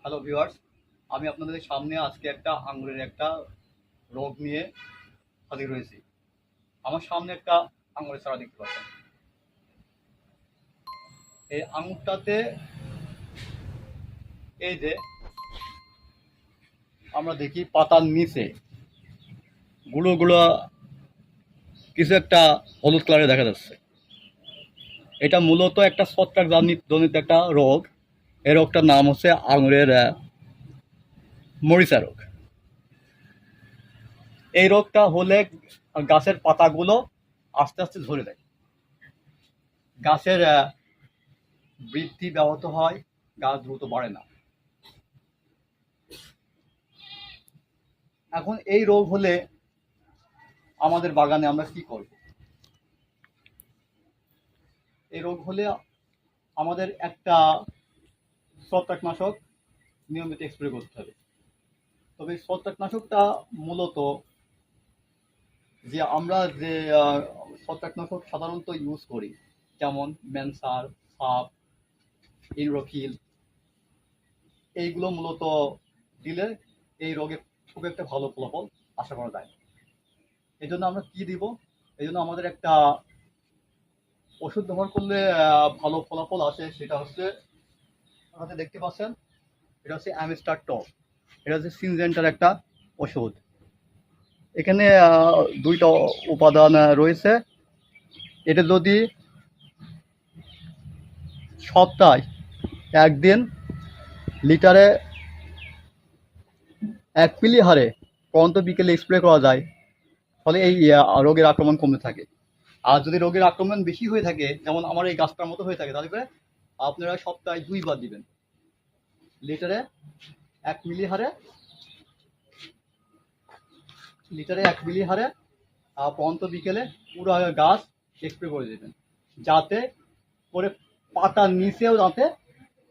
Hello viewers, আমি আপনাদের সামনে আজকে একটা আঙুরের একটা রোগ নিয়ে হাজির হয়েছি। আমার সামনে একটা আঙুরের চারা দেখতে পাচ্ছেন। এই আঙুরটাতে এই যে আমরা দেখি পাতার নিচে গুঁড়ো গুঁড়ো কিছু একটা হলুদ কালারে দেখা যাচ্ছে। এটা মূলত একটা ছত্রাক জনিত একটা রোগ। এই রোগটার নাম হচ্ছে আঙুরের মরিচা রোগ। এই রোগটা হলে গাছের পাতাগুলো আস্তে আস্তে ঝরে যায়, গাছের বৃদ্ধি ব্যাহত হয়, গাছ দ্রুত বাড়ে না। এখন এই রোগ হলে আমাদের বাগানে আমরা কি করব? এই রোগ হলে আমাদের একটা ছত্রাকনাশক নিয়মিত স্প্রে করতে হবে। তবে এই ছত্রাকনাশকটা মূলত আমরা যে ছত্রাকনাশক সাধারণত ইউজ করি, যেমন ম্যানসার, সাপ, ইনরোফিল, এইগুলো মূলত দিলে এই রোগে খুব একটা ভালো ফলাফল আশা করা যায়। এই জন্য আমরা কি দিব? এই জন্য আমাদের একটা ওষুধ ব্যবহার করলে ভালো ফলাফল আসে। সেটা হচ্ছে আপনারা দেখতে পাচ্ছেন, এটা হচ্ছে অ্যামিস্টার টপ। এটা হচ্ছে সিনজেন্টার একটা ওষুধ। এখানে দুইটা উপাদান রয়েছে। এটা যদি সপ্তাহে একদিন লিটারে 1 মিলি হারে পর্যন্ত বিকেলে স্প্রে করা যায়, ফলে এই রোগের আক্রমণ কমে থাকে। আর যদি রোগের আক্রমণ বেশি হয়ে থাকে, যেমন আমার এই গাছটার মতো হয়ে থাকে, তাহলে আপনারা সপ্তাহে 2 বার দিবেন। লিটারে 1 মিলি হারে পর্যন্ত বিকেলে পুরো গাছ স্প্রে করে দেবেন, যাতে করে পাতার নিচেও যাতে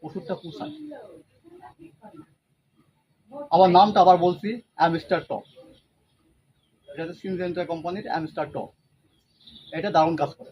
ওষুধটা পুষায়। আমার নামটা আবার বলছি, অ্যামিস্টার টপ। এটা হচ্ছে সিনজেন্টা কোম্পানির অ্যামিস্টার টপ। এটা দারুণ কাজ করে।